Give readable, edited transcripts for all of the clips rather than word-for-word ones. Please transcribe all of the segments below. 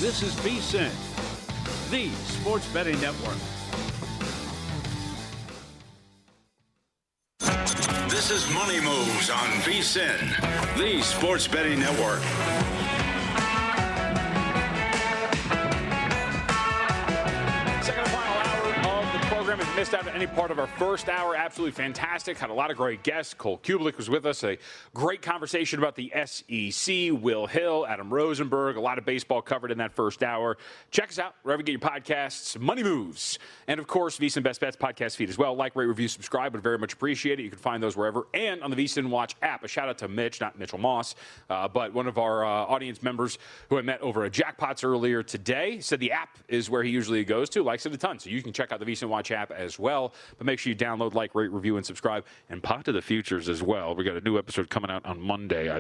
This is VSiN, the sports betting network. This is Money Moves on VSiN, the sports betting network. Second and final hour of the program. If you missed out on any part of our first hour, absolutely fantastic. Had a lot of great guests. Cole Kubelik was with us. A great conversation about the SEC. Will Hill, Adam Rosenberg. A lot of baseball covered in that first hour. Check us out wherever you get your podcasts. Money Moves. And, of course, VSiN Best Bets podcast feed as well. Like, rate, review, subscribe. Would very much appreciate it. You can find those wherever. And on the VSiN Watch app. A shout-out to Mitch, not Mitchell Moss, but one of our audience members who I met over at Jackpots earlier today. Said the app is where he usually goes to. Likes it a ton. So you can check out the VSiN Watch app as well. But make sure you download, like, rate, review, and subscribe. And pot to the futures as well. We got a new episode coming out on Monday.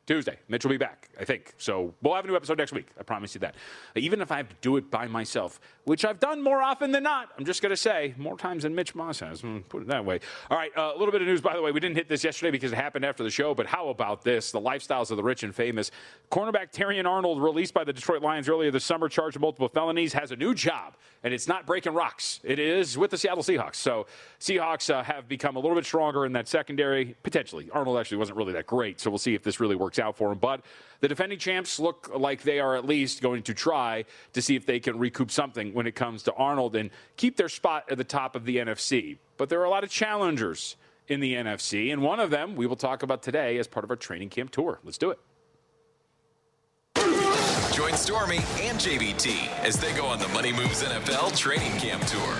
Tuesday. Mitch will be back, I think. So we'll have a new episode next week. I promise you that. Even if I have to do it by myself, which I've done more often than not, I'm just going to say, more times than Mitch Moss has. Put it that way. All right, a little bit of news, by the way. We didn't hit this yesterday because it happened after the show, but how about this? The lifestyles of the rich and famous. Cornerback Terrion Arnold, released by the Detroit Lions earlier this summer, charged with multiple felonies, has a new job, and it's not breaking rocks. It is with the Seattle Seahawks. So Seahawks have become a little bit stronger in that secondary, potentially. Arnold actually wasn't really that great, so we'll see if this really works out for him. But the defending champs look like they are at least going to try to see if they can recoup something when it comes to Arnold and keep their spot at the top of the NFC. But there are a lot of challengers in the NFC, and one of them we will talk about today as part of our training camp tour. Let's do it. Join Stormy and JVT as they go on the Money Moves NFL training camp tour.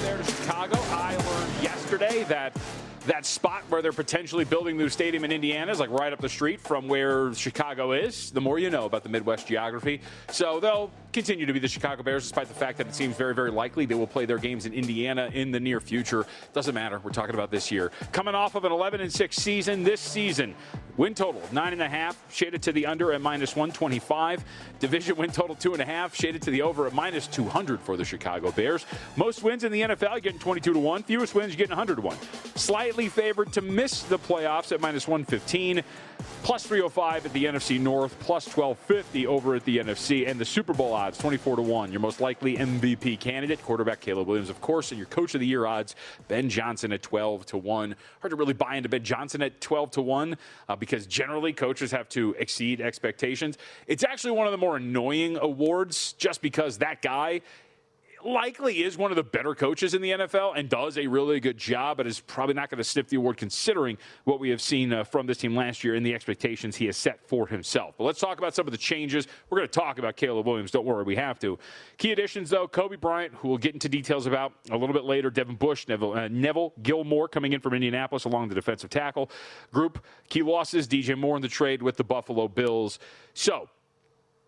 There to Chicago. I learned yesterday that spot where they're potentially building the new stadium in Indiana is like right up the street from where Chicago is. The more you know about the Midwest geography. So they'll continue to be the Chicago Bears, despite the fact that it seems very, very likely they will play their games in Indiana in the near future. Doesn't matter. We're talking about this year. Coming off of an 11-6 season this season. Win total 9.5, shaded to the under at -125. Division win total 2.5, shaded to the over at -200 for the Chicago Bears. Most wins in the NFL, getting 22-1. Fewest wins, you're getting 100-1. Slightly favored to miss the playoffs at -115. +305 at the NFC North, +1250 over at the NFC, and the Super Bowl odds 24-1. Your most likely MVP candidate, quarterback Caleb Williams, of course, and your Coach of the Year odds, Ben Johnson at 12-1. Hard to really buy into Ben Johnson at 12-1 because generally coaches have to exceed expectations. It's actually one of the more annoying awards, just because that guy likely is one of the better coaches in the NFL and does a really good job, but is probably not going to sniff the award considering what we have seen from this team last year and the expectations he has set for himself. But let's talk about some of the changes. We're going to talk about Caleb Williams. Don't worry, we have to. Key additions, though, Kobe Bryant, who we'll get into details about a little bit later. Devin Bush, Neville Gilmore coming in from Indianapolis along the defensive tackle group. Key losses, DJ Moore in the trade with the Buffalo Bills. So,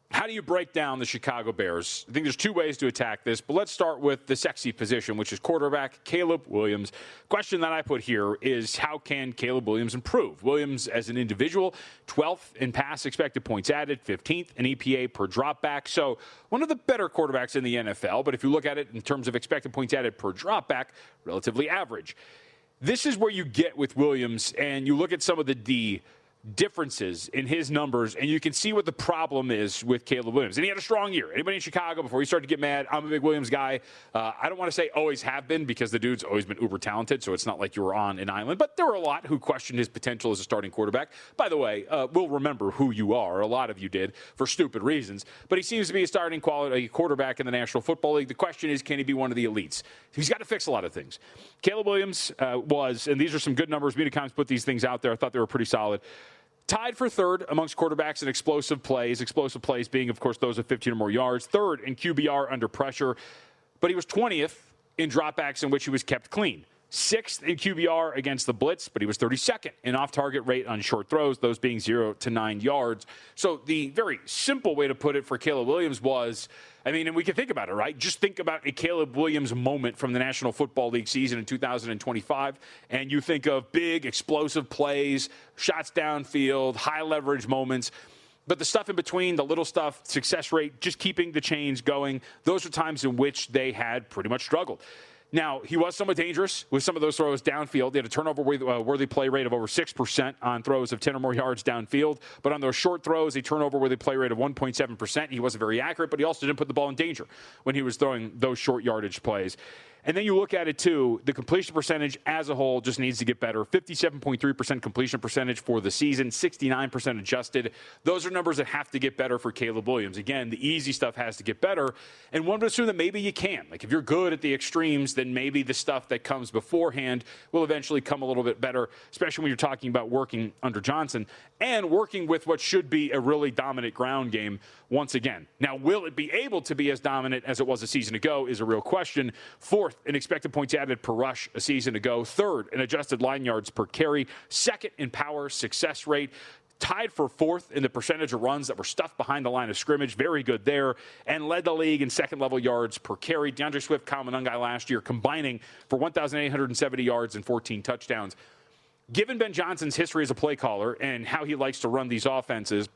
how do you break down the Chicago Bears? I think there's two ways to attack this, but let's start with the sexy position, which is quarterback Caleb Williams. Question that I put here is, how can Caleb Williams improve? Williams, as an individual, 12th in pass expected points added, 15th in EPA per dropback. So one of the better quarterbacks in the NFL, but if you look at it in terms of expected points added per dropback, relatively average. This is where you get with Williams, and you look at some of the differences in his numbers, and you can see what the problem is with Caleb Williams. And he had a strong year. Anybody in Chicago, before he started to get mad, I'm a big Williams guy. I don't want to say always have been, because the dude's always been uber talented, so it's not like you were on an island. But there were a lot who questioned his potential as a starting quarterback. By the way, we'll remember who you are. A lot of you did, for stupid reasons. But he seems to be a starting quality quarterback in the National Football League. The question is, can he be one of the elites? He's got to fix a lot of things. Caleb Williams was, and these are some good numbers. Mediacom's put these things out there. I thought they were pretty solid. Tied for third amongst quarterbacks in explosive plays being, of course, those of 15 or more yards. Third in QBR under pressure. But he was 20th in dropbacks in which he was kept clean. 6th in QBR against the blitz, but he was 32nd in off-target rate on short throws, those being 0 to 9 yards. So the very simple way to put it for Caleb Williams was, and we can think about it, right? Just think about a Caleb Williams moment from the National Football League season in 2025, and you think of big, explosive plays, shots downfield, high-leverage moments. But the stuff in between, the little stuff, success rate, just keeping the chains going, those are times in which they had pretty much struggled. Now, he was somewhat dangerous with some of those throws downfield. He had a turnover-worthy play rate of over 6% on throws of 10 or more yards downfield. But on those short throws, a turnover-worthy play rate of 1.7%. He wasn't very accurate, but he also didn't put the ball in danger when he was throwing those short yardage plays. And then you look at it, too, the completion percentage as a whole just needs to get better. 57.3% completion percentage for the season, 69% adjusted. Those are numbers that have to get better for Caleb Williams. Again, the easy stuff has to get better. And one would assume that maybe you can. Like, if you're good at the extremes, then maybe the stuff that comes beforehand will eventually come a little bit better, especially when you're talking about working under Johnson and working with what should be a really dominant ground game once again. Now, will it be able to be as dominant as it was a season ago is a real question. Fourth in expected points added per rush a season ago. Third in adjusted line yards per carry. Second in power success rate. Tied for fourth in the percentage of runs that were stuffed behind the line of scrimmage. Very good there. And led the league in second-level yards per carry. DeAndre Swift, Kyle Monangai last year combining for 1,870 yards and 14 touchdowns. Given Ben Johnson's history as a play caller and how he likes to run these offenses,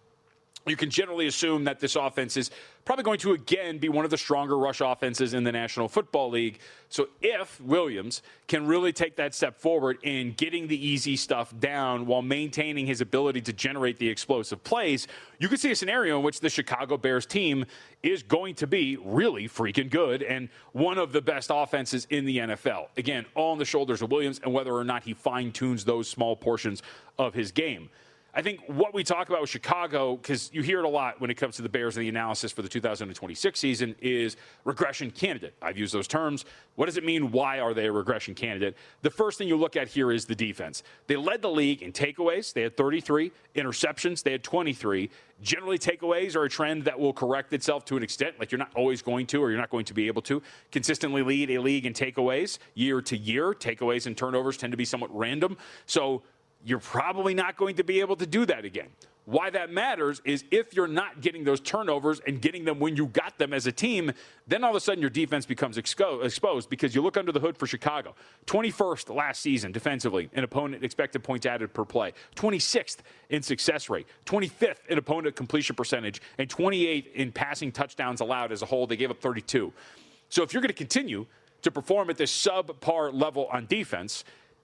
you can generally assume that this offense is probably going to, again, be one of the stronger rush offenses in the National Football League. So if Williams can really take that step forward in getting the easy stuff down while maintaining his ability to generate the explosive plays, you could see a scenario in which the Chicago Bears team is going to be really freaking good and one of the best offenses in the NFL. Again, all on the shoulders of Williams and whether or not he fine-tunes those small portions of his game. I think what we talk about with Chicago, because you hear it a lot when it comes to the Bears and the analysis for the 2026 season, is regression candidate. I've used those terms. What does it mean? Why are they a regression candidate? The first thing you look at here is the defense. They led the league in takeaways. They had 33. Interceptions, they had 23. Generally, takeaways are a trend that will correct itself to an extent. Like, you're not always going to, or you're not going to be able to consistently lead a league in takeaways year to year. Takeaways and turnovers tend to be somewhat random. So you're probably not going to be able to do that again. Why that matters is if you're not getting those turnovers and getting them when you got them as a team, then all of a sudden your defense becomes exposed because you look under the hood for Chicago. 21st last season defensively in opponent expected points added per play. 26th in success rate. 25th in opponent completion percentage. And 28th in passing touchdowns allowed as a whole. They gave up 32. So if you're going to continue to perform at this subpar level on defense,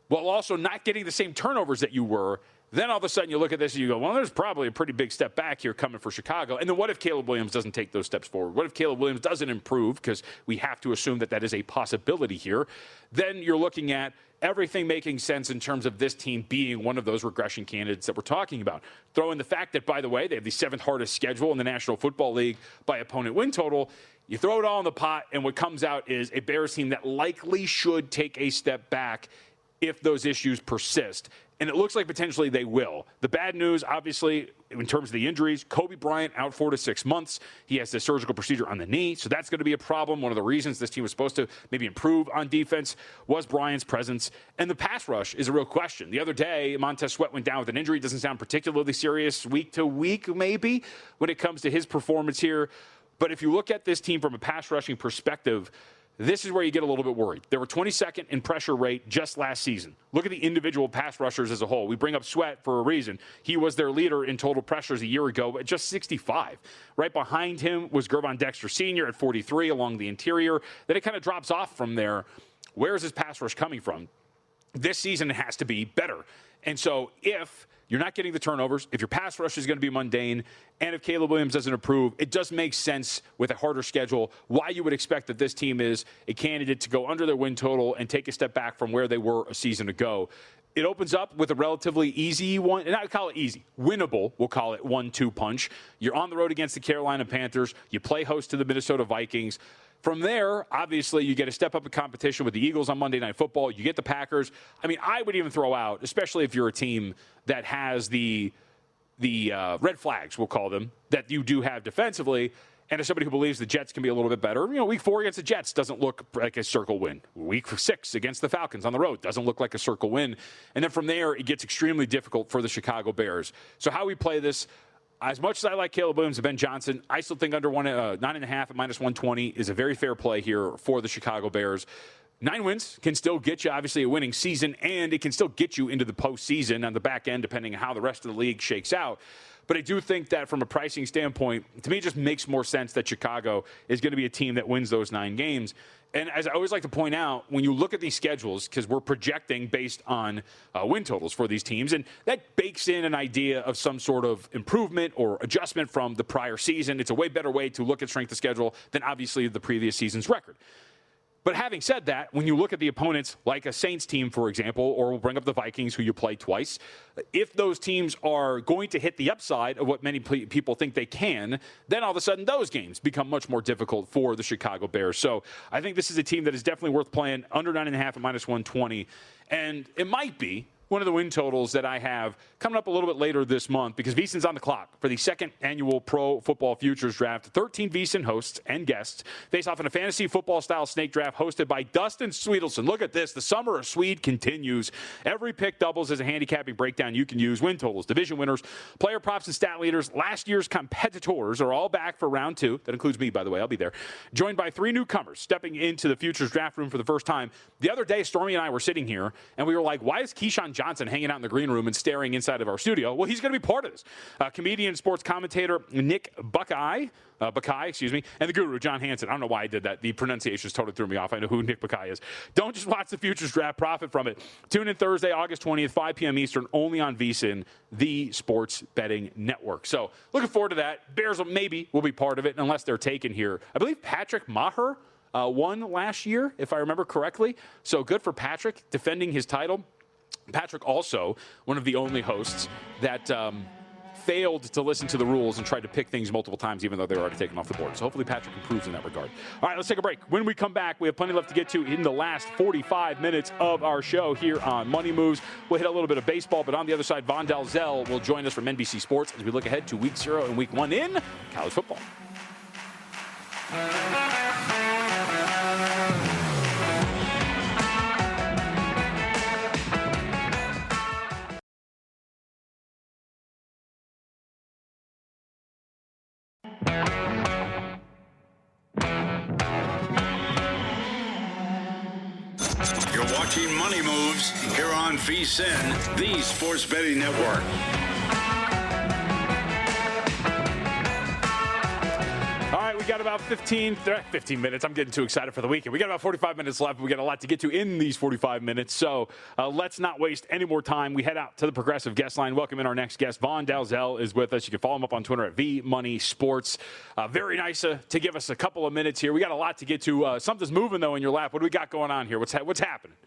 while also not getting the same turnovers that you were, then all of a sudden you look at this and you go, well, there's probably a pretty big step back here coming for Chicago. And then what if Caleb Williams doesn't take those steps forward? What if Caleb Williams doesn't improve? Because we have to assume that that is a possibility here. Then you're looking at everything making sense in terms of this team being one of those regression candidates that we're talking about. Throw in the fact that, by the way, they have the 7th hardest schedule in the National Football League by opponent win total. You throw it all in the pot, and what comes out is a Bears team that likely should take a step back if those issues persist. And it looks like potentially they will. The bad news, obviously, in terms of the injuries, Kobe Bryant out 4 to 6 months. He has the surgical procedure on the knee, so that's going to be a problem. One of the reasons this team was supposed to maybe improve on defense was Bryant's presence. And the pass rush is a real question. The other day, Montez Sweat went down with an injury. It doesn't sound particularly serious week to week, maybe, when it comes to his performance here. But if you look at this team from a pass rushing perspective, this is where you get a little bit worried. They were 22nd in pressure rate just last season. Look at the individual pass rushers as a whole. We bring up Sweat for a reason. He was their leader in total pressures a year ago at just 65. Right behind him was Gervon Dexter Sr. at 43 along the interior. Then it kind of drops off from there. Where is his pass rush coming from? This season it has to be better. And so if you're not getting the turnovers, if your pass rush is going to be mundane, and if Caleb Williams doesn't improve, it does make sense with a harder schedule why you would expect that this team is a candidate to go under their win total and take a step back from where they were a season ago. It opens up with a relatively easy one, and I call it easy, winnable, we'll call it 1-2 punch. You're on the road against the Carolina Panthers. You play host to the Minnesota Vikings. From there, obviously, you get a step up in competition with the Eagles on Monday Night Football. You get the Packers. I mean, I would even throw out, especially if you're a team that has the red flags, we'll call them, that you do have defensively, and as somebody who believes the Jets can be a little bit better, week 4 against the Jets doesn't look like a circle win. Week 6 against the Falcons on the road doesn't look like a circle win. And then from there, it gets extremely difficult for the Chicago Bears. So how we play this, as much as I like Caleb Williams and Ben Johnson, I still think under 9.5 at minus 120 is a very fair play here for the Chicago Bears. 9 wins can still get you, obviously, a winning season, and it can still get you into the postseason on the back end, depending on how the rest of the league shakes out. But I do think that from a pricing standpoint, to me, it just makes more sense that Chicago is going to be a team that wins those 9 games. And as I always like to point out, when you look at these schedules, because we're projecting based on win totals for these teams, and that bakes in an idea of some sort of improvement or adjustment from the prior season. It's a way better way to look at strength of schedule than obviously the previous season's record. But having said that, when you look at the opponents like a Saints team, for example, or we'll bring up the Vikings, who you play twice, if those teams are going to hit the upside of what many people think they can, then all of a sudden those games become much more difficult for the Chicago Bears. So I think this is a team that is definitely worth playing, under 9.5 at -120. And it might be one of the win totals that I have coming up a little bit later this month, because VSiN's on the clock for the second annual Pro Football Futures Draft. 13 VSiN hosts and guests face off in a fantasy football-style snake draft hosted by Dustin Sweetelson. Look at this. The summer of Swede continues. Every pick doubles as a handicapping breakdown you can use. Win totals, division winners, player props, and stat leaders. Last year's competitors are all back for round 2. That includes me, by the way. I'll be there. Joined by 3 newcomers stepping into the Futures Draft room for the first time. The other day, Stormy and I were sitting here, and we were like, why is Keyshawn Johnson hanging out in the green room and staring inside of our studio? Well, he's going to be part of this. Comedian and sports commentator Nick Buckeye, and the guru, John Hansen. I don't know why I did that. The pronunciations totally threw me off. I know who Nick Buckeye is. Don't just watch the Futures Draft, profit from it. Tune in Thursday, August 20th, 5 p.m. Eastern, only on VSiN, the sports betting network. So looking forward to that. Bears will be part of it, unless they're taken here. I believe Patrick Maher won last year, if I remember correctly. So good for Patrick, defending his title. Patrick also one of the only hosts that failed to listen to the rules and tried to pick things multiple times, even though they were already taken off the board. So hopefully Patrick improves in that regard. All right, let's take a break. When we come back, we have plenty left to get to in the last 45 minutes of our show here on Money Moves. We'll hit a little bit of baseball, but on the other side, Vaughn Dalzell will join us from NBC Sports as we look ahead to Week 0 and Week 1 in college football. You're watching Money Moves here on VSiN, the sports betting network. All right, we got about 15 minutes. I'm getting too excited for the weekend. We got about 45 minutes left. We got a lot to get to in these 45 minutes. So let's not waste any more time. We head out to the Progressive guest line. Welcome in our next guest. Vaughn Dalzell is with us. You can follow him up on Twitter at VMoneySports. Very nice to give us a couple of minutes here. We got a lot to get to. Something's moving, though, in your lap. What do we got going on here? What's happening?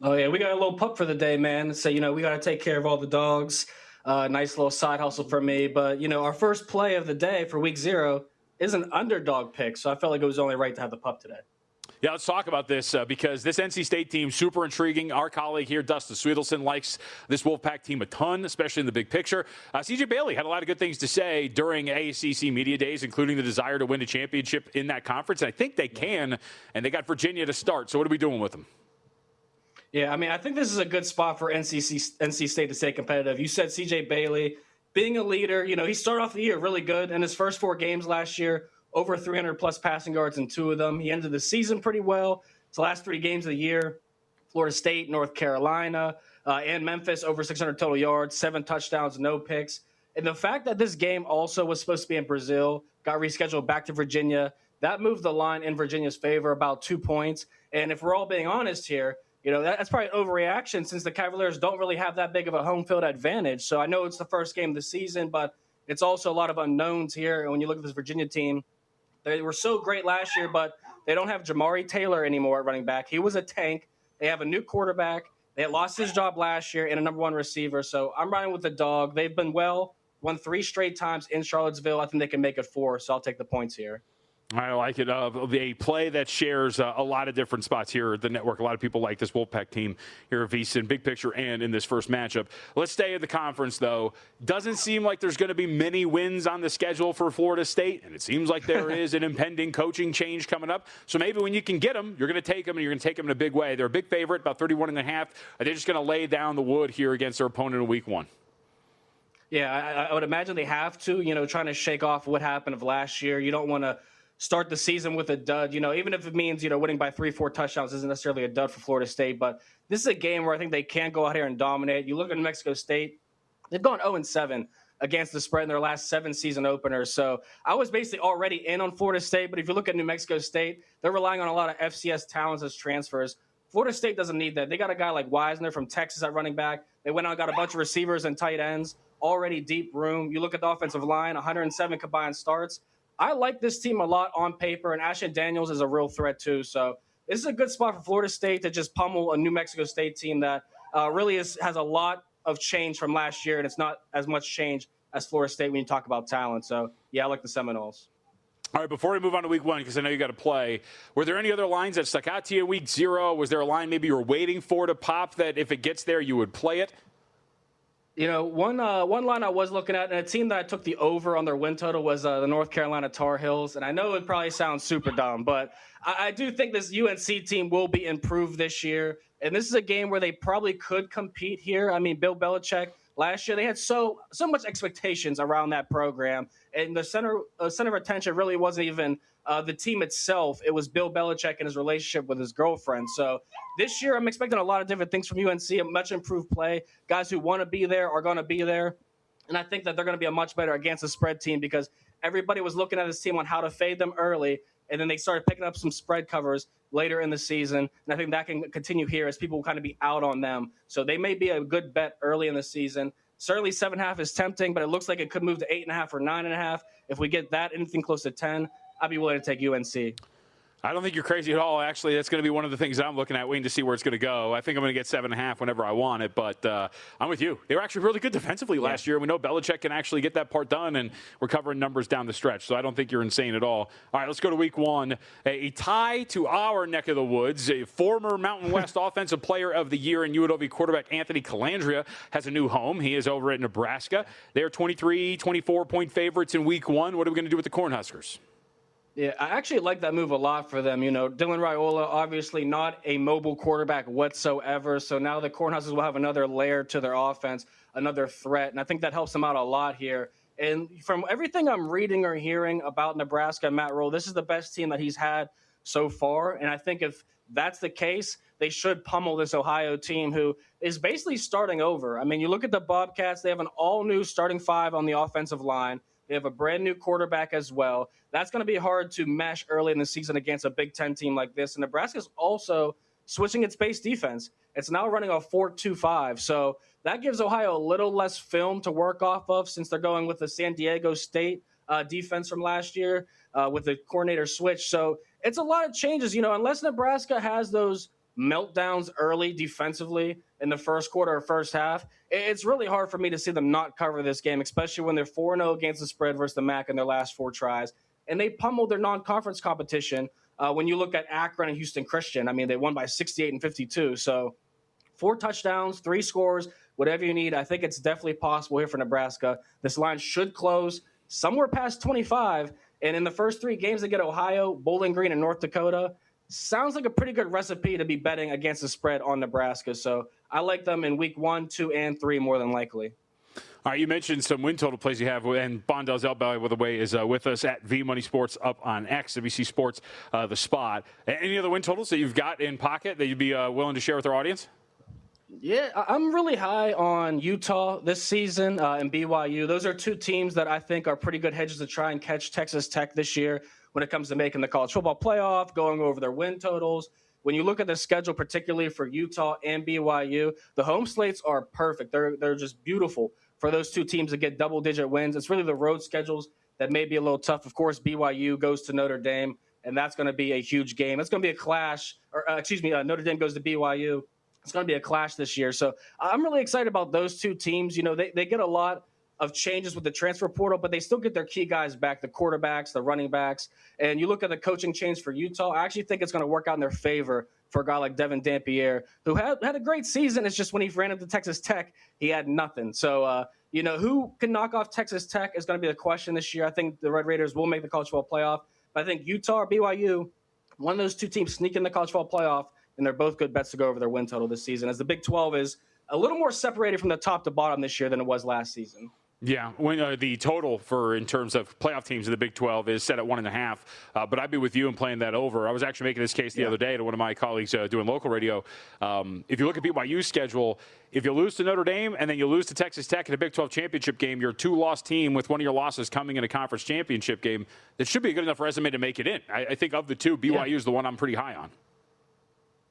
Oh, yeah, we got a little pup for the day, man. So, we got to take care of all the dogs. Nice little side hustle for me. But, our first play of the day for Week 0 is an underdog pick. So I felt like it was only right to have the pup today. Yeah, let's talk about this because this NC State team, super intriguing. Our colleague here, Dustin Sweetelson, likes this Wolfpack team a ton, especially in the big picture. CJ Bailey had a lot of good things to say during ACC Media Days, including the desire to win a championship in that conference. And I think they can, and they got Virginia to start. So what are we doing with them? Yeah, I think this is a good spot for NC State to stay competitive. You said CJ Bailey being a leader. He started off the year really good. In his first 4 games last year, over 300-plus passing yards in 2 of them. He ended the season pretty well. His last 3 games of the year, Florida State, North Carolina, and Memphis, over 600 total yards, 7 touchdowns, no picks. And the fact that this game also was supposed to be in Brazil, got rescheduled back to Virginia, that moved the line in Virginia's favor about 2 points. And if we're all being honest here, that's probably an overreaction since the Cavaliers don't really have that big of a home field advantage. So I know it's the first game of the season, but it's also a lot of unknowns here. And when you look at this Virginia team, they were so great last year, but they don't have Jamari Taylor anymore at running back. He was a tank. They have a new quarterback. They had lost his job last year and a number 1 receiver. So I'm riding with the dog. They've been won 3 straight times in Charlottesville. I think they can make it 4, so I'll take the points here. I like it. A play that shares a lot of different spots here at the network. A lot of people like this Wolfpack team here at VSiN, big picture and in this first matchup. Let's stay in the conference, though. Doesn't seem like there's going to be many wins on the schedule for Florida State, and it seems like there is an impending coaching change coming up. So maybe when you can get them, you're going to take them, and you're going to take them in a big way. They're a big favorite, about 31.5. Are they just going to lay down the wood here against their opponent in Week 1? Yeah, I would imagine they have to, trying to shake off what happened of last year. You don't want to start the season with a dud, even if it means, winning by 3-4 touchdowns isn't necessarily a dud for Florida State. But this is a game where I think they can go out here and dominate. You look at New Mexico State, they've gone 0-7 against the spread in their last 7 season openers. So I was basically already in on Florida State, but if you look at New Mexico State, they're relying on a lot of FCS talents as transfers. Florida State doesn't need that. They got a guy like Wisner from Texas at running back. They went out and got a bunch of receivers and tight ends, already deep room. You look at the offensive line, 107 combined starts. I like this team a lot on paper, and Ashton Daniels is a real threat too. So this is a good spot for Florida State to just pummel a New Mexico State team that really has a lot of change from last year, and it's not as much change as Florida State when you talk about talent. So, yeah, I like the Seminoles. All right, before we move on to week 1, because I know you got to play, were there any other lines that stuck out to you week 0? Was there a line maybe you were waiting for to pop that if it gets there, you would play it? You know, one line I was looking at, and a team that I took the over on their win total was the North Carolina Tar Heels. And I know it probably sounds super dumb, but I do think this UNC team will be improved this year. And this is a game where they probably could compete here. I mean, Bill Belichick, last year they had so much expectations around that program. And the center of attention really wasn't even the team itself. It was Bill Belichick and his relationship with his girlfriend. So this year I'm expecting a lot of different things from UNC, a much improved play. Guys who want to be there are going to be there. And I think that they're going to be a much better against the spread team because everybody was looking at this team on how to fade them early. And then they started picking up some spread covers later in the season. And I think that can continue here as people will kind of be out on them. So they may be a good bet early in the season. Certainly 7.5 is tempting, but it looks like it could move to 8.5 or 9.5. If we get that, anything close to 10, I'd be willing to take UNC. I don't think you're crazy at all. Actually, that's going to be one of the things I'm looking at, waiting to see where it's going to go. I think I'm going to get 7.5 whenever I want it, but I'm with you. They were actually really good defensively last year. We know Belichick can actually get that part done, and we're covering numbers down the stretch, so I don't think you're insane at all. All right, let's go to week 1. A tie to our neck of the woods. A former Mountain West Offensive Player of the Year and UNLV quarterback Anthony Calandria has a new home. He is over at Nebraska. They're 23, 24-point favorites in week 1. What are we going to do with the Cornhuskers? Yeah, I actually like that move a lot for them. You know, Dylan Raiola, obviously not a mobile quarterback whatsoever. So now the Cornhuskers will have another layer to their offense, another threat. And I think that helps them out a lot here. And from everything I'm reading or hearing about Nebraska and Matt Rule, this is the best team that he's had so far. And I think if that's the case, they should pummel this Ohio team who is basically starting over. I mean, you look at the Bobcats, they have an all-new starting 5 on the offensive line. They have a brand-new quarterback as well. That's going to be hard to mesh early in the season against a Big Ten team like this. And Nebraska's also switching its base defense. It's now running a 4-2-5. So that gives Ohio a little less film to work off of since they're going with the San Diego State defense from last year with the coordinator switch. So it's a lot of changes. You know, unless Nebraska has those meltdowns early defensively in the first quarter or first half, it's really hard for me to see them not cover this game, especially when they're 4-0 against the spread versus the MAC in their last 4 tries. And they pummeled their non-conference competition. When you look at Akron and Houston Christian, I mean, they won by 68 and 52. So 4 touchdowns, 3 scores, whatever you need. I think it's definitely possible here for Nebraska. This line should close somewhere past 25. And in the first 3 games, they get Ohio, Bowling Green, and North Dakota. Sounds like a pretty good recipe to be betting against the spread on Nebraska. So I like them in week 1, 2, and 3 more than likely. All right, you mentioned some win total plays you have, and Vaughn Dalzell, by the way, is with us at V Money Sports up on X, WC Sports, The Spot. Any other win totals that you've got in pocket that you'd be willing to share with our audience? Yeah, I'm really high on Utah this season and BYU. Those are 2 teams that I think are pretty good hedges to try and catch Texas Tech this year when it comes to making the college football playoff, going over their win totals. When you look at the schedule, particularly for Utah and BYU, the home slates are perfect. They're just beautiful for those 2 teams to get double-digit wins. It's really the road schedules that may be a little tough. Of course, BYU goes to Notre Dame, and that's going to be a huge game. It's going to be a clash. Notre Dame goes to BYU. It's going to be a clash this year. So I'm really excited about those 2 teams. You know, they get a lot of changes with the transfer portal, but they still get their key guys back, the quarterbacks, the running backs. And you look at the coaching change for Utah, I actually think it's going to work out in their favor for a guy like Devin Dampier, who had a great season. It's just when he ran into Texas Tech, he had nothing. So, who can knock off Texas Tech is going to be the question this year. I think the Red Raiders will make the college football playoff. But I think Utah or BYU, one of those 2 teams sneak in the college football playoff, and they're both good bets to go over their win total this season, as the Big 12 is a little more separated from the top to bottom this year than it was last season. Yeah, when the total for in terms of playoff teams in the Big 12 is set at 1.5, but I'd be with you in playing that over. I was actually making this case the other day to one of my colleagues doing local radio. If you look at BYU's schedule, if you lose to Notre Dame and then you lose to Texas Tech in a Big 12 championship game, you're a 2-loss team with one of your losses coming in a conference championship game. That should be a good enough resume to make it in. I think of the two, BYU is the one I'm pretty high on.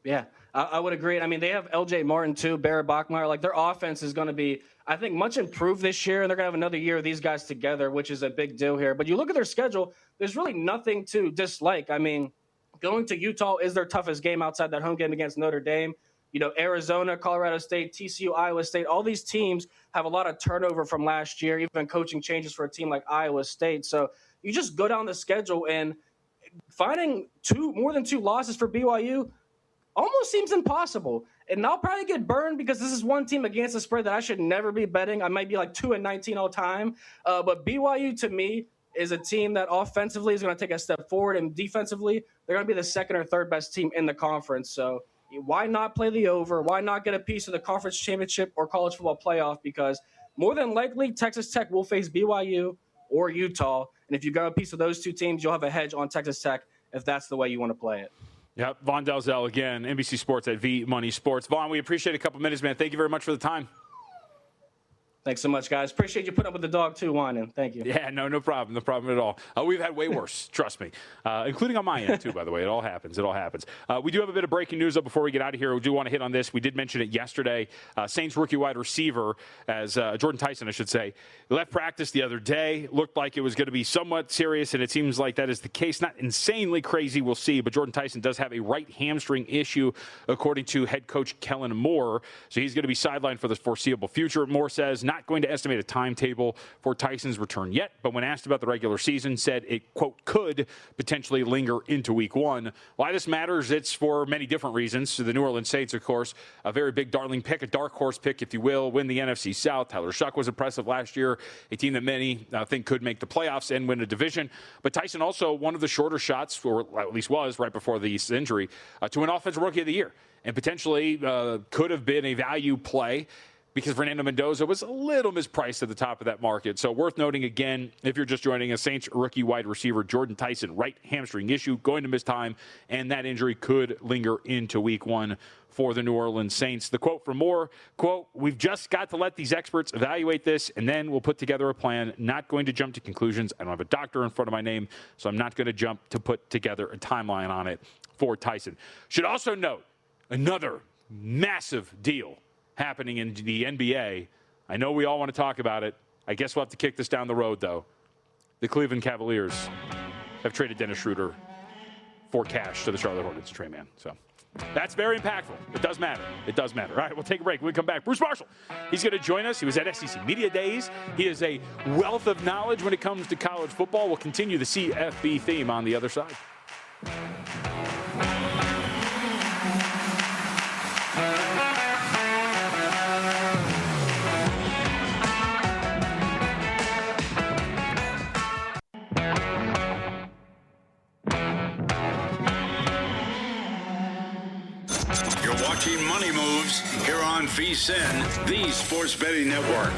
Yeah, I would agree. I mean, they have L.J. Martin, too, Barrett Bachmeier. Like, their offense is going to be, I think, much improved this year, and they're going to have another year of these guys together, which is a big deal here. But you look at their schedule, there's really nothing to dislike. I mean, going to Utah is their toughest game outside that home game against Notre Dame. You know, Arizona, Colorado State, TCU, Iowa State, all these teams have a lot of turnover from last year, even coaching changes for a team like Iowa State. So you just go down the schedule, and finding more than 2 losses for BYU almost seems impossible. And I'll probably get burned because this is one team against the spread that I should never be betting. I might be like 2-19 all time. But BYU, to me, is a team that offensively is going to take a step forward, and defensively, they're going to be the second or third best team in the conference. So why not play the over? Why not get a piece of the conference championship or college football playoff? Because more than likely, Texas Tech will face BYU or Utah. And if you got a piece of those two teams, you'll have a hedge on Texas Tech if that's the way you want to play it. Yep, Vaughn Dalzell again, NBC Sports at V Money Sports. Vaughn, we appreciate a couple minutes, man. Thank you very much for the time. Thanks so much, guys. Appreciate you putting up with the dog, too, whining. Thank you. Yeah, no problem. No problem at all. We've had way worse, trust me, including on my end, too, by the way. It all happens. We do have a bit of breaking news, though, before we get out of here. We do want to hit on this. We did mention it yesterday. Saints rookie wide receiver, Jordan Tyson, I should say, left practice the other day. Looked like it was going to be somewhat serious, and it seems like that is the case. Not insanely crazy, we'll see, but Jordan Tyson does have a right hamstring issue, according to head coach Kellen Moore. So he's going to be sidelined for the foreseeable future. Moore says not going to estimate a timetable for Tyson's return yet, but when asked about the regular season, said it, quote, could potentially linger into week 1. Why this matters, it's for many different reasons. So the New Orleans Saints, of course, a very big darling pick, a dark horse pick, if you will, win the NFC South. Tyler Shuck was impressive last year, a team that many think could make the playoffs and win a division. But Tyson also one of the shorter shots, or at least was right before the injury, to an offensive rookie of the year, and potentially could have been a value play, because Fernando Mendoza was a little mispriced at the top of that market. So worth noting again, if you're just joining us, Saints rookie wide receiver Jordan Tyson, right hamstring issue, going to miss time, and that injury could linger into week 1 for the New Orleans Saints. The quote from Moore, quote, we've just got to let these experts evaluate this, and then we'll put together a plan. Not going to jump to conclusions. I don't have a doctor in front of my name, so I'm not going to jump to put together a timeline on it for Tyson. Should also note another massive deal happening in the NBA. I know we all want to talk about it. I guess we'll have to kick this down the road, though. The Cleveland Cavaliers have traded Dennis Schroeder for cash to the Charlotte Hornets, Trey Mann. So that's very impactful. It does matter. It does matter. All right, we'll take a break. When we come back, Bruce Marshall, he's going to join us. He was at SEC Media Days. He is a wealth of knowledge when it comes to college football. We'll continue the CFB theme on the other side. Watching Money Moves here on VSiN, the Sports Betting Network.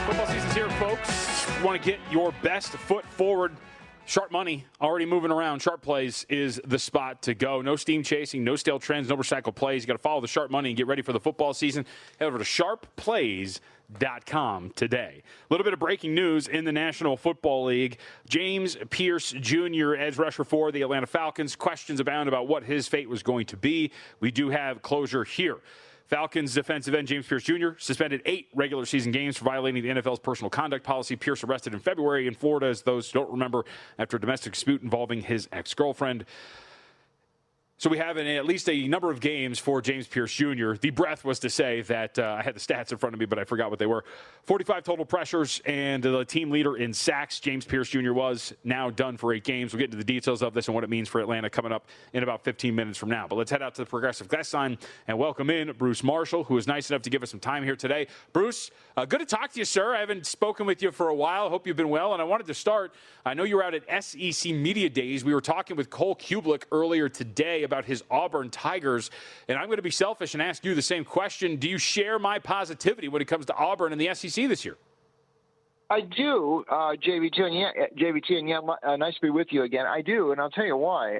Football season's here, folks. Want to get your best foot forward. Sharp money already moving around. Sharp Plays is the spot to go. No steam chasing, no stale trends, no recycled plays. You got to follow the Sharp Money and get ready for the football season. Head over to sharpplays.com today. A little bit of breaking news in the National Football League. James Pierce Jr., edge rusher for the Atlanta Falcons. Questions abound about what his fate was going to be. We do have closure here. Falcons defensive end James Pierce Jr. suspended 8 regular season games for violating the NFL's personal conduct policy. Pierce arrested in February in Florida, as those don't remember, after a domestic dispute involving his ex-girlfriend. So we have at least a number of games for James Pierce Jr. The breath was to say that I had the stats in front of me, but I forgot what they were. 45 total pressures, and the team leader in sacks, James Pierce Jr. was now done for 8 games. We'll get into the details of this and what it means for Atlanta coming up in about 15 minutes from now. But let's head out to the Progressive Guest Sign and welcome in Bruce Marshall, who is nice enough to give us some time here today. Bruce, good to talk to you, sir. I haven't spoken with you for a while. I hope you've been well. And I wanted to start, I know you were out at SEC Media Days. We were talking with Cole Kubelik earlier today about his Auburn Tigers. And I'm going to be selfish and ask you the same question. Do you share my positivity when it comes to Auburn and the SEC this year? I do, JVT, and nice to be with you again. I do, and I'll tell you why.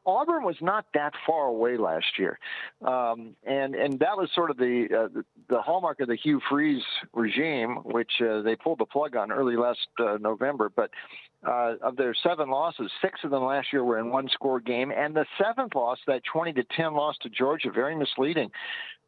Auburn was not that far away last year, and that was sort of the hallmark of the Hugh Freeze regime, which they pulled the plug on early last November. But of their 7 losses, 6 of them last year were in one-score game, and the 7th loss, that 20-10 loss to Georgia, very misleading.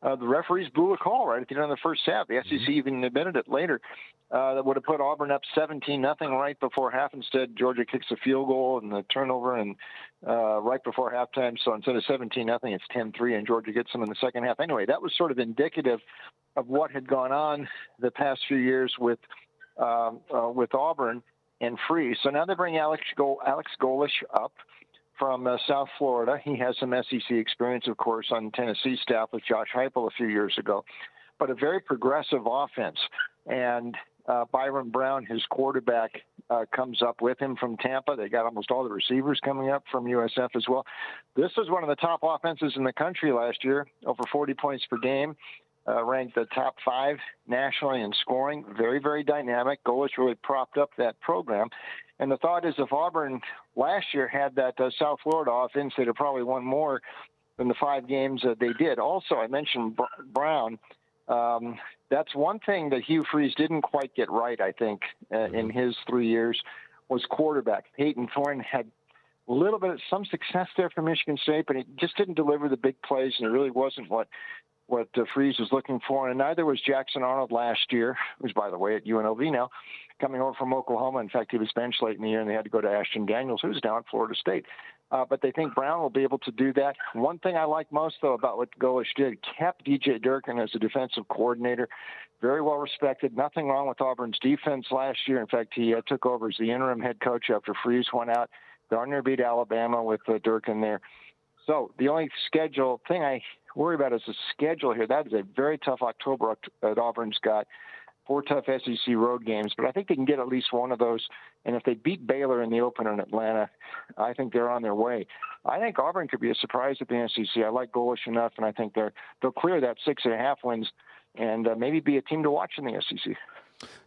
The referees blew a call right at the end of the first half. The SEC even admitted it later. That would have put Auburn up 17-0 right before half. Instead, Georgia kicks a field goal and the turnover and right before halftime. So instead of 17-0, it's 10-3, and Georgia gets them in the second half. Anyway, that was sort of indicative of what had gone on the past few years with Auburn and Freeze. So now they bring Alex Golesh up from South Florida. He has some SEC experience, of course, on Tennessee staff with Josh Heupel a few years ago, but a very progressive offense. And Byron Brown, his quarterback, comes up with him from Tampa. They got almost all the receivers coming up from USF as well. This was one of the top offenses in the country last year, over 40 points per game, ranked the top 5 nationally in scoring. Very, very dynamic. Golesh really propped up that program. And the thought is if Auburn last year had that South Florida offense, they'd have probably won more than the 5 games that they did. Also, I mentioned Brown. That's one thing that Hugh Freeze didn't quite get right, I think, in his 3 years, was quarterback. Peyton Thorne had a little bit of some success there for Michigan State, but he just didn't deliver the big plays, and it really wasn't what Freeze was looking for. And neither was Jackson Arnold last year, who's, by the way, at UNLV now, coming over from Oklahoma. In fact, he was benched late in the year, and they had to go to Ashton Daniels, who's down at Florida State. But they think Brown will be able to do that. One thing I like most, though, about what Golesh did, kept DJ Durkin as a defensive coordinator. Very well respected. Nothing wrong with Auburn's defense last year. In fact, he took over as the interim head coach after Freeze went out. Gardner beat Alabama with Durkin there. So the only schedule thing I worry about is the schedule here. That is a very tough October that Auburn's got. 4 tough SEC road games, but I think they can get at least one of those. And if they beat Baylor in the opener in Atlanta, I think they're on their way. I think Auburn could be a surprise at the SEC. I like Golesh enough, and I think they'll clear that 6.5 wins and maybe be a team to watch in the SEC.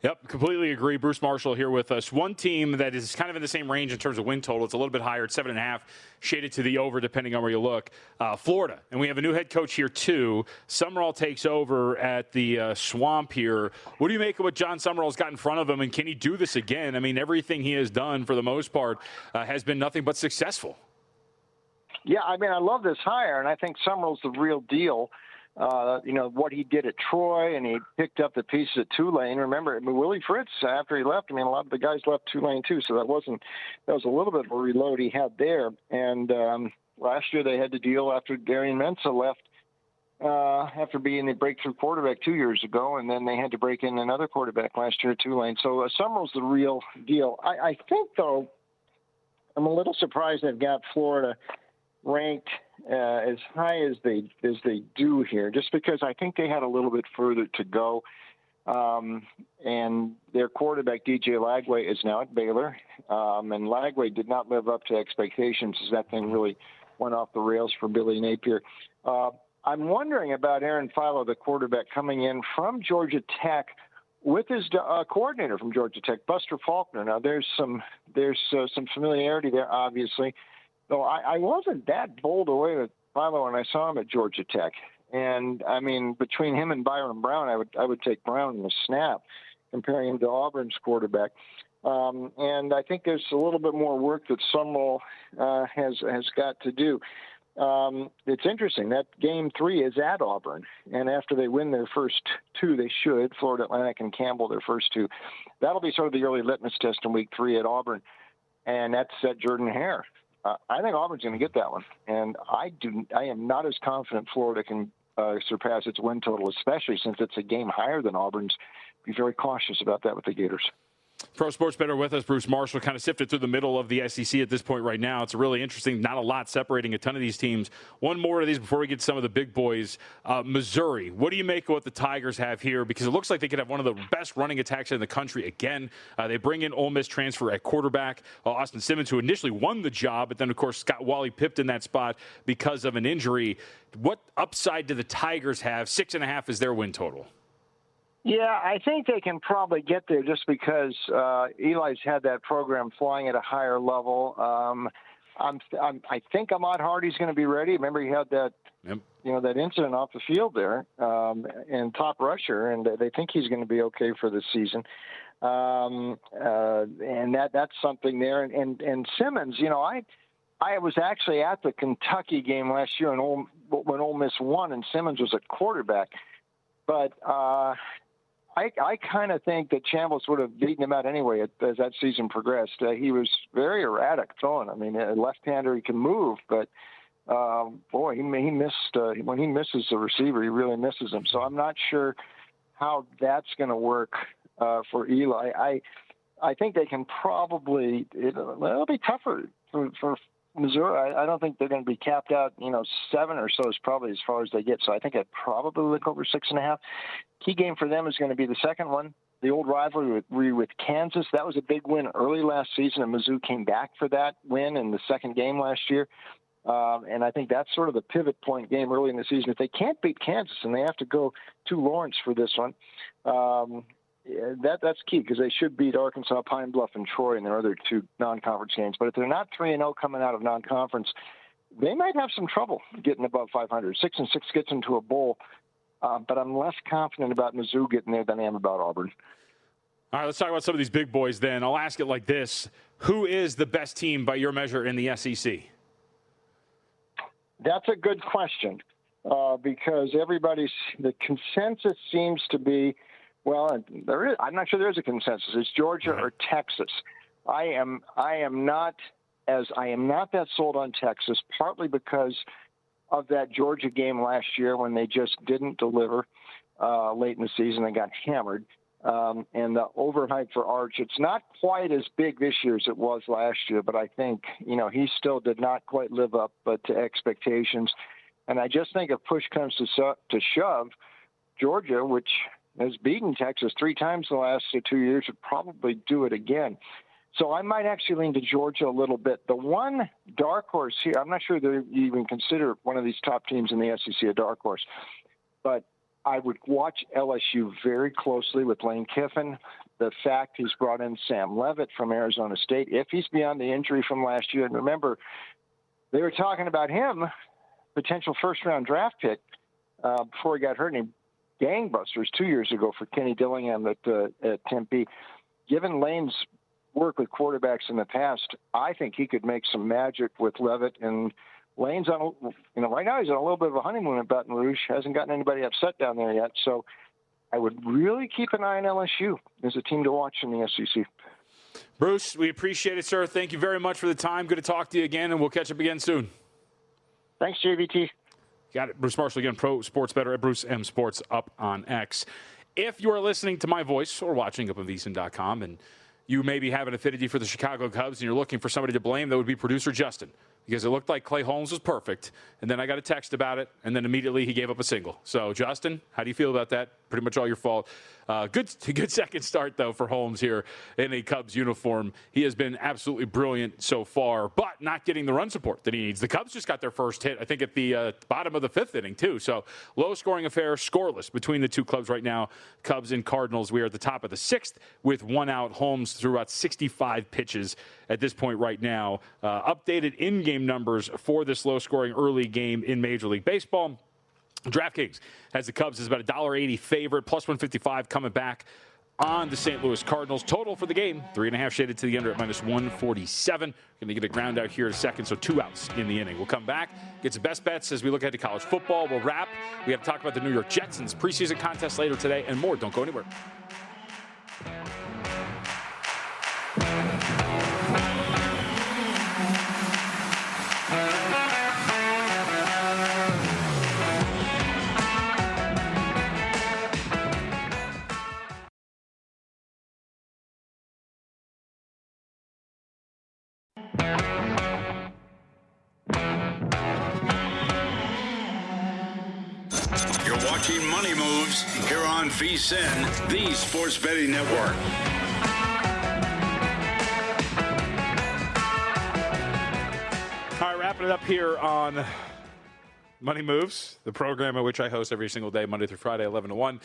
Yep, completely agree. Bruce Marshall here with us. One team that is kind of in the same range in terms of win total. It's a little bit higher at 7.5, shaded to the over depending on where you look. Florida, and we have a new head coach here too. Summerall takes over at the Swamp here. What do you make of what John Summerall's got in front of him, and can he do this again? I mean, everything he has done for the most part has been nothing but successful. Yeah, I mean, I love this hire, and I think Summerall's the real deal. What he did at Troy, and he picked up the pieces at Tulane. Remember, I mean, Willie Fritz, after he left, I mean, a lot of the guys left Tulane too, so that was a little bit of a reload he had there. And last year they had to deal after Darian Mensah left after being the breakthrough quarterback 2 years ago, and then they had to break in another quarterback last year at Tulane. So Summerall's the real deal. I think, though, I'm a little surprised they've got Florida ranked as high as they do here, just because I think they had a little bit further to go. And their quarterback, DJ Lagway, is now at Baylor. And Lagway did not live up to expectations as that thing really went off the rails for Billy Napier. I'm wondering about Aaron Philo, the quarterback, coming in from Georgia Tech with his coordinator from Georgia Tech, Buster Faulkner. Now, there's some familiarity there, obviously. So I wasn't that bowled away with Philo when I saw him at Georgia Tech. And, I mean, between him and Byron Brown, I would take Brown in the snap, comparing him to Auburn's quarterback. And I think there's a little bit more work that Summerall has got to do. It's interesting. That game 3 is at Auburn. And after they win their first 2, they should, Florida Atlantic and Campbell, their first 2. That'll be sort of the early litmus test in week 3 at Auburn. And that's at Jordan Hare. I think Auburn's going to get that one, and I am not as confident Florida can surpass its win total, especially since it's a game higher than Auburn's. Be very cautious about that with the Gators. Pro Sports Better with us, Bruce Marshall, kind of sifted through the middle of the SEC at this point right now. It's really interesting, not a lot separating a ton of these teams. One more of these before we get to some of the big boys. Missouri, what do you make of what the Tigers have here? Because it looks like they could have one of the best running attacks in the country again. They bring in Ole Miss transfer at quarterback, Austin Simmons, who initially won the job, but then, of course, Scott Wally pipped in that spot because of an injury. What upside do the Tigers have? 6.5 is their win total. Yeah, I think they can probably get there just because Eli's had that program flying at a higher level. I think Ahmad Hardy's going to be ready. Remember, he had that, that incident off the field there, and top rusher, and they think he's going to be okay for the season. And that's something there. And Simmons, I was actually at the Kentucky game last year when Ole Miss won, and Simmons was at quarterback, but. I kind of think that Chambliss would have beaten him out anyway as that season progressed. He was very erratic throwing. I mean, a left-hander, he can move, but he missed. When he misses the receiver, he really misses him. So I'm not sure how that's going to work for Eli. I think they can probably. It'll be tougher for Missouri. I don't think they're going to be capped out. 7 or so is probably as far as they get. So I think I'd probably look over 6.5. Key game for them is going to be the second one, the old rivalry with Kansas. That was a big win early last season, and Mizzou came back for that win in the second game last year. And I think that's sort of the pivot point game early in the season. If they can't beat Kansas and they have to go to Lawrence for this one, that's key because they should beat Arkansas, Pine Bluff, and Troy in their other 2 non-conference games. But if they're not 3-0 coming out of non-conference, they might have some trouble getting above 500. 6-6 gets into a bowl. But I'm less confident about Mizzou getting there than I am about Auburn. All right, let's talk about some of these big boys then. I'll ask it like this. Who is the best team by your measure in the SEC? That's a good question because the consensus seems to be, I'm not sure there is a consensus. It's Georgia or Texas. I am not that sold on Texas, partly because of that Georgia game last year when they just didn't deliver late in the season and got hammered. And the overhype for Arch, it's not quite as big this year as it was last year, but I think, he still did not quite live up to expectations. And I just think if push comes to shove, Georgia, which has beaten Texas 3 times the last 2 years, would probably do it again. So I might actually lean to Georgia a little bit. The one dark horse here, I'm not sure they even consider one of these top teams in the SEC a dark horse, but I would watch LSU very closely with Lane Kiffin. The fact he's brought in Sam Leavitt from Arizona State, if he's beyond the injury from last year, and remember, they were talking about him, potential first-round draft pick, before he got hurt, and gangbusters 2 years ago for Kenny Dillingham at Tempe. Given Lane's work with quarterbacks in the past, I think he could make some magic with Leavitt. And Lane's on, right now he's on a little bit of a honeymoon at Baton Rouge. Hasn't gotten anybody upset down there yet. So I would really keep an eye on LSU as a team to watch in the SEC. Bruce, we appreciate it, sir. Thank you very much for the time. Good to talk to you again, and we'll catch up again soon. Thanks, JVT. Got it. Bruce Marshall again, Pro Sports Better at Bruce M Sports up on X. If you are listening to my voice or watching up on VSiN.com and you maybe have an affinity for the Chicago Cubs and you're looking for somebody to blame, that would be producer Justin, because it looked like Clay Holmes was perfect, and then I got a text about it, and then immediately he gave up a single. So, Justin, how do you feel about that? Pretty much all your fault. Good second start, though, for Holmes here in a Cubs uniform. He has been absolutely brilliant so far, but not getting the run support that he needs. The Cubs just got their first hit, I think, at the bottom of the 5th inning, too. So, low-scoring affair, scoreless between the two clubs right now, Cubs and Cardinals. We are at the top of the 6th with 1 out. Holmes threw out 65 pitches at this point right now. Updated in-game numbers for this low-scoring early game in Major League Baseball. DraftKings has the Cubs as about a $1.80 favorite, plus 155 coming back on the St. Louis Cardinals. Total for the game, 3.5 shaded to the under at minus 147. Going to get a ground out here in a second, so 2 outs in the inning. We'll come back, get some best bets as we look ahead to college football. We'll wrap. We have to talk about the New York Jets and this preseason contest later today and more. Don't go anywhere. watching Money Moves here on VSiN, the Sports Betting Network. All right, wrapping it up here on Money Moves, the program at which I host every single day, Monday through Friday, 11 to 1.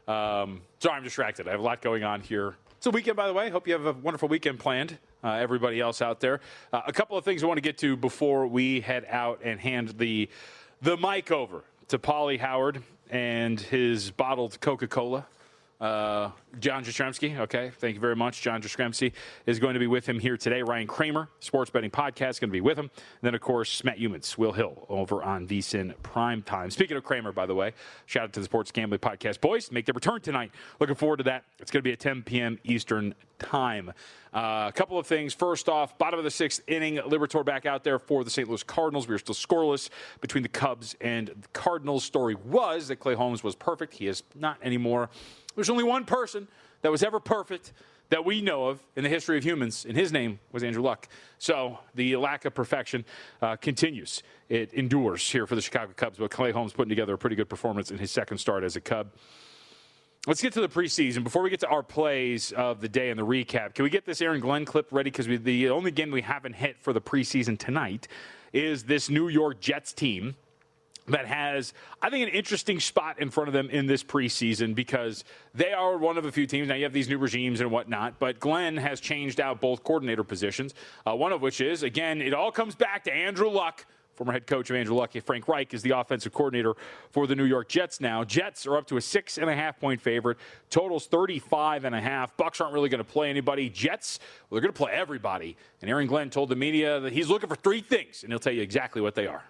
Sorry, I'm distracted. I have a lot going on here. It's a weekend, by the way. Hope you have a wonderful weekend planned. Everybody else out there. A couple of things I want to get to before we head out and hand the mic over to Paulie Howard and his bottled Coca-Cola. John Jastrzemski, okay, thank you very much. John Jastrzemski is going to be with him here today. Ryan Kramer, Sports Betting Podcast, is going to be with him. And then, of course, Matt Humans, Will Hill, over on VSiN Primetime. Speaking of Kramer, by the way, shout out to the Sports Gambling Podcast boys. Make their return tonight. Looking forward to that. It's going to be at 10 p.m. Eastern Time. A couple of things. First off, bottom of the sixth inning, Liberatore back out there for the St. Louis Cardinals. We are still scoreless between the Cubs and the Cardinals. Story was that Clay Holmes was perfect. He is not anymore. There's only one person that was ever perfect that we know of in the history of humans, and his name was Andrew Luck. So the lack of perfection continues. It endures here for the Chicago Cubs, but Clay Holmes putting together a pretty good performance in his second start as a Cub. Let's get to the preseason. Before we get to our plays of the day and the recap, can we get this Aaron Glenn clip ready? Because the only game we haven't hit for the preseason tonight is this New York Jets team that has, I think, an interesting spot in front of them in this preseason because they are one of a few teams. Now, you have these new regimes and whatnot, but Glenn has changed out both coordinator positions, one of which is, again, it all comes back to Andrew Luck. Former head coach of Andrew Luck, Frank Reich, is the offensive coordinator for the New York Jets now. Jets are up to a 6.5-point favorite. Totals 35.5. Bucks aren't really going to play anybody. Jets, well, they're going to play everybody. And Aaron Glenn told the media that he's looking for three things, and he'll tell you exactly what they are.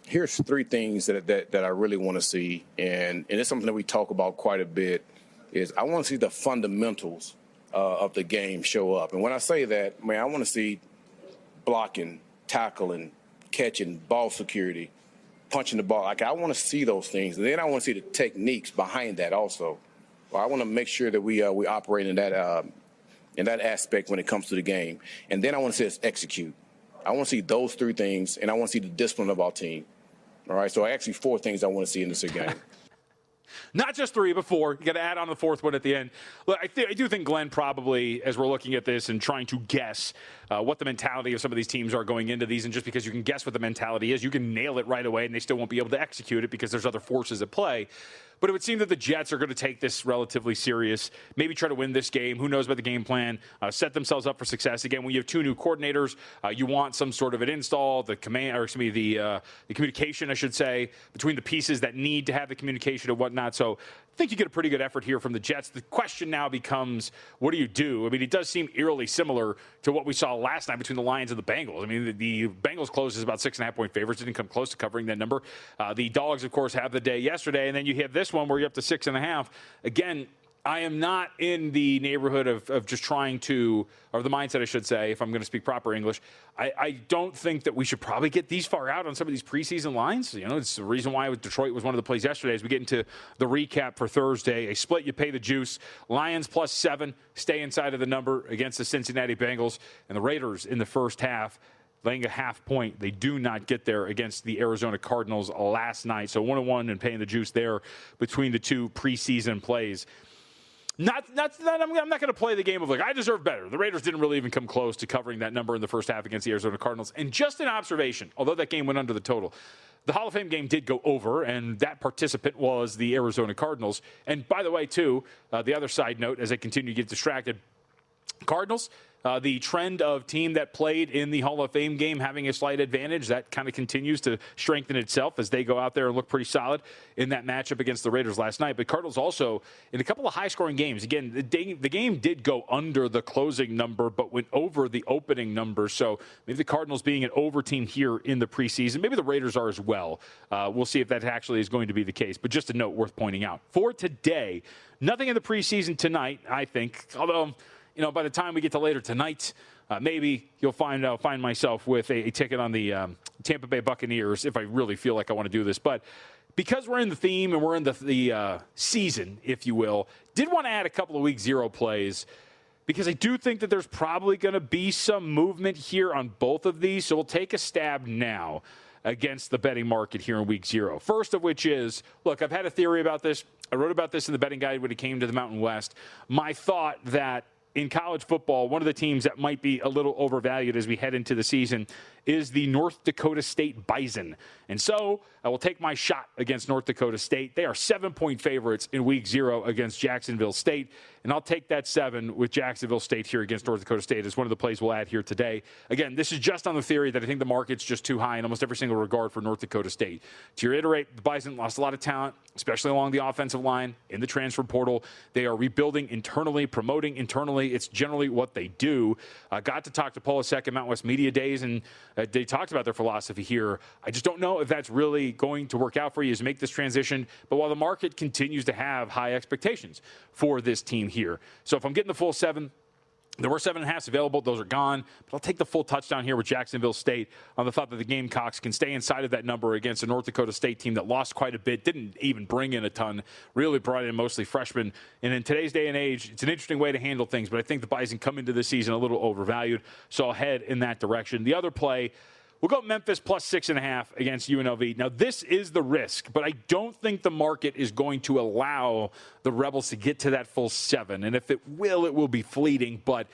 Here's three things that I really want to see, and it's something that we talk about quite a bit, is I want to see the fundamentals of the game show up. And when I say that, man, I want to see blocking, tackling, catching, ball security, punching the ball. Like, I want to see those things. And then I want to see the techniques behind that also. Well, I want to make sure that we operate in that aspect when it comes to the game. And then I want to see us execute. I want to see those three things, and I want to see the discipline of our team. All right, so actually four things I want to see in this game. Not just three, but four. You got to add on the fourth one at the end. Look, I do think Glenn probably, as we're looking at this and trying to guess what the mentality of some of these teams are going into these, and just because you can guess what the mentality is, you can nail it right away, and they still won't be able to execute it because there's other forces at play. But it would seem that the Jets are going to take this relatively serious, maybe try to win this game. Who knows about the game plan? Set themselves up for success. Again, when you have two new coordinators, you want some sort of an install, the communication, I should say, between the pieces that need to have the communication and whatnot. So I think you get a pretty good effort here from the Jets. The question now becomes, what do you do? I mean, it does seem eerily similar to what we saw last night between the Lions and the Bengals. I mean, the Bengals closed as about 6.5-point favorites. Didn't come close to covering that number. The Dogs, of course, have the day yesterday. And then you have this one where you're up to 6.5. Again, I am not in the neighborhood of just trying to, or the mindset, I should say, if I'm going to speak proper English. I don't think that we should probably get these far out on some of these preseason lines. You know, it's the reason why Detroit was one of the plays yesterday. As we get into the recap for Thursday, a split, you pay the juice. Lions +7, stay inside of the number against the Cincinnati Bengals. And the Raiders in the first half, laying a half point. They do not get there against the Arizona Cardinals last night. So 1-1 and paying the juice there between the two preseason plays. I'm not going to play the game of like, I deserve better. The Raiders didn't really even come close to covering that number in the first half against the Arizona Cardinals. And just an observation, although that game went under the total, the Hall of Fame game did go over, and that participant was the Arizona Cardinals. And by the way, too, the other side note, as I continue to get distracted, Cardinals, the trend of team that played in the Hall of Fame game having a slight advantage, that kind of continues to strengthen itself as they go out there and look pretty solid in that matchup against the Raiders last night. But Cardinals also, in a couple of high-scoring games, again, the game did go under the closing number but went over the opening number. So maybe the Cardinals being an over team here in the preseason, maybe the Raiders are as well. We'll see if that actually is going to be the case. But just a note worth pointing out. For today, nothing in the preseason tonight, I think, although – you know, by the time we get to later tonight, maybe you'll find myself with a ticket on the Tampa Bay Buccaneers if I really feel like I want to do this. But because we're in the theme and we're in the season, if you will, did want to add a couple of week zero plays because I do think that there's probably going to be some movement here on both of these. So we'll take a stab now. against the betting market here in week 0. First of which is, look, I've had a theory about this. I wrote about this in the betting guide when it came to the Mountain West. My thought that in college football, one of the teams that might be a little overvalued as we head into the season is the North Dakota State Bison. And so I will take my shot against North Dakota State. They are 7-point favorites in week 0 against Jacksonville State. And I'll take that 7 with Jacksonville State here against North Dakota State as one of the plays we'll add here today. Again, this is just on the theory that I think the market's just too high in almost every single regard for North Dakota State. To reiterate, the Bison lost a lot of talent, especially along the offensive line, in the transfer portal. They are rebuilding internally, promoting internally. It's generally what they do. Got to talk to Polasek at Mountain West Media Days, and they talked about their philosophy here. I just don't know if that's really going to work out for you as you make this transition. But while the market continues to have high expectations for this team here. So if I'm getting the full 7, there were 7.5s available. Those are gone. But I'll take the full touchdown here with Jacksonville State on the thought that the Gamecocks can stay inside of that number against a North Dakota State team that lost quite a bit, didn't even bring in a ton, really brought in mostly freshmen. And in today's day and age, it's an interesting way to handle things, but I think the Bison come into the season a little overvalued, so I'll head in that direction. The other play, we'll go Memphis plus 6.5 against UNLV. Now, this is the risk, but I don't think the market is going to allow the Rebels to get to that full 7. And if it will be fleeting. But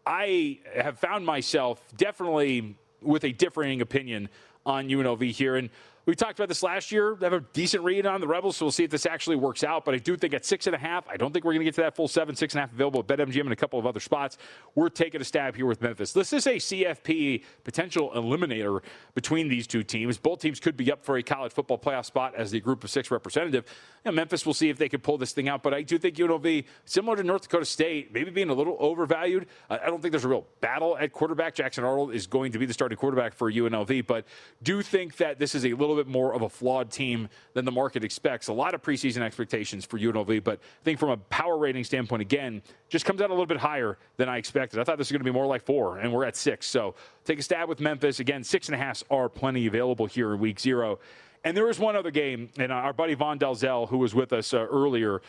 I have found myself definitely with a differing opinion on UNLV here. And we talked about this last year. I have a decent read on the Rebels, so we'll see if this actually works out. But I do think at 6.5, I don't think we're going to get to that full 7, 6.5 available at BetMGM and a couple of other spots. We're taking a stab here with Memphis. This is a CFP potential eliminator between these two teams. Both teams could be up for a college football playoff spot as the group of 6 representative. And Memphis will see if they can pull this thing out. But I do think UNLV, similar to North Dakota State, maybe being a little overvalued. I don't think there's a real battle at quarterback. Jackson Arnold is going to be the starting quarterback for UNLV. But do think that this is a little bit more of a flawed team than the market expects. A lot of preseason expectations for UNLV, but I think from a power rating standpoint, again, just comes out a little bit higher than I expected. I thought this was going to be more like 4, and we're at 6. So take a stab with Memphis. Again, 6.5s are plenty available here in week 0. And there is one other game, and our buddy Vaughn Dalzell, who was with us earlier,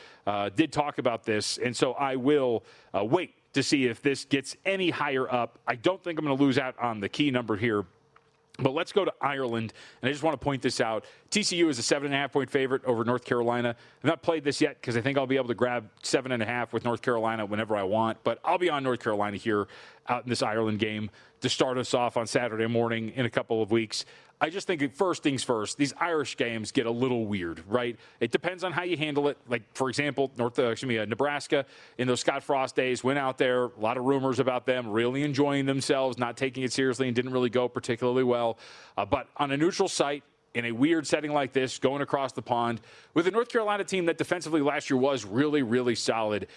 did talk about this, and so I will wait to see if this gets any higher up. I don't think I'm going to lose out on the key number here. But let's go to Ireland, and I just want to point this out. TCU is a 7.5-point favorite over North Carolina. I've not played this yet because I think I'll be able to grab 7.5 with North Carolina whenever I want. But I'll be on North Carolina here out in this Ireland game to start us off on Saturday morning in a couple of weeks. I just think first things first, these Irish games get a little weird, right? It depends on how you handle it. Like, for example, Nebraska in those Scott Frost days went out there, a lot of rumors about them really enjoying themselves, not taking it seriously, and didn't really go particularly well. But on a neutral site, in a weird setting like this, going across the pond, with a North Carolina team that defensively last year was really, really solid,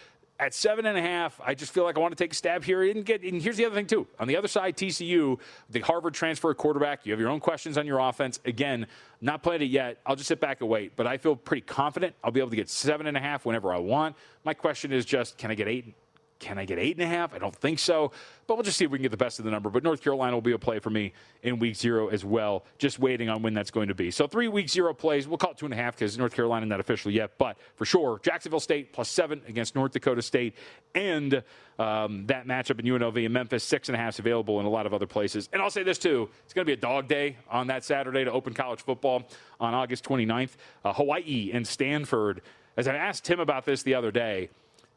at 7.5, I just feel like I want to take a stab here. And here's the other thing, too. On the other side, TCU, the Harvard transfer quarterback, you have your own questions on your offense. Again, not played it yet. I'll just sit back and wait. But I feel pretty confident I'll be able to get 7.5 whenever I want. My question is just, can I get 8? Can I get 8.5? I don't think so. But we'll just see if we can get the best of the number. But North Carolina will be a play for me in week 0 as well. Just waiting on when that's going to be. So 3 week 0 plays. We'll call it 2.5 because North Carolina not official yet. But for sure, Jacksonville State plus 7 against North Dakota State. And that matchup in UNLV and Memphis, 6.5 is available in a lot of other places. And I'll say this too. It's going to be a dog day on that Saturday to open college football on August 29th. Hawaii and Stanford. As I asked Tim about this the other day,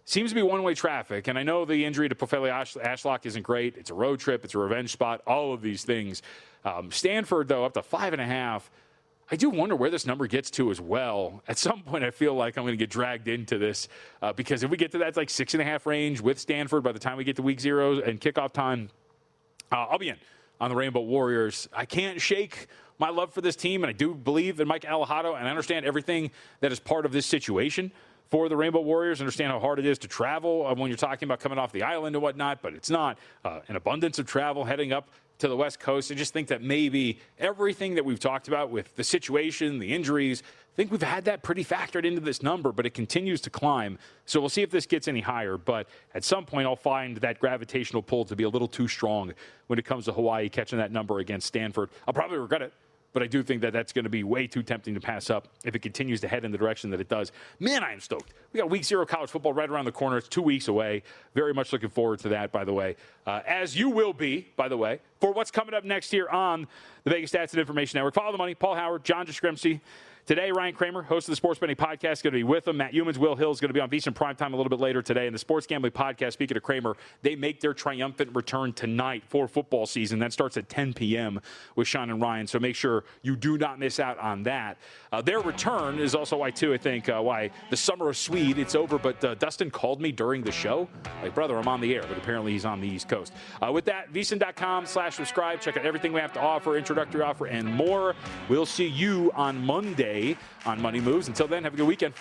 seems to be one-way traffic, and I know the injury to Pofele Ashlock isn't great. It's a road trip. It's a revenge spot, all of these things. Stanford, though, up to 5.5. I do wonder where this number gets to as well. At some point, I feel like I'm going to get dragged into this because if we get to that like 6.5 range with Stanford by the time we get to week 0 and kickoff time, I'll be in on the Rainbow Warriors. I can't shake my love for this team, and I do believe in Mike Alejado, and I understand everything that is part of this situation for the Rainbow Warriors. Understand how hard it is to travel when you're talking about coming off the island and whatnot, but it's not an abundance of travel heading up to the West Coast. I just think that maybe everything that we've talked about with the situation, the injuries, I think we've had that pretty factored into this number, but it continues to climb. So we'll see if this gets any higher, but at some point I'll find that gravitational pull to be a little too strong when it comes to Hawaii catching that number against Stanford. I'll probably regret it. but I do think that that's going to be way too tempting to pass up if it continues to head in the direction that it does. Man, I am stoked. We got week 0 college football right around the corner. It's 2 weeks away. Very much looking forward to that, by the way. As you will be, by the way, for what's coming up next here on the Vegas Stats and Information Network. Follow the money. Paul Howard, John Jastremski. Today, Ryan Kramer, host of the Sports Betting Podcast, is going to be with them. Matt Humans, Will Hill is going to be on VSiN Primetime a little bit later today. And the Sports Gambling Podcast, speaking of Kramer, they make their triumphant return tonight for football season. That starts at 10 p.m. with Sean and Ryan, so make sure you do not miss out on that. Their return is also why the summer of Swede, it's over. But Dustin called me during the show. Like, brother, I'm on the air, but apparently he's on the East Coast. With that, VSiN.com/subscribe. Check out everything we have to offer, introductory offer, and more. We'll see you on Monday on Money Moves. Until then, have a good weekend.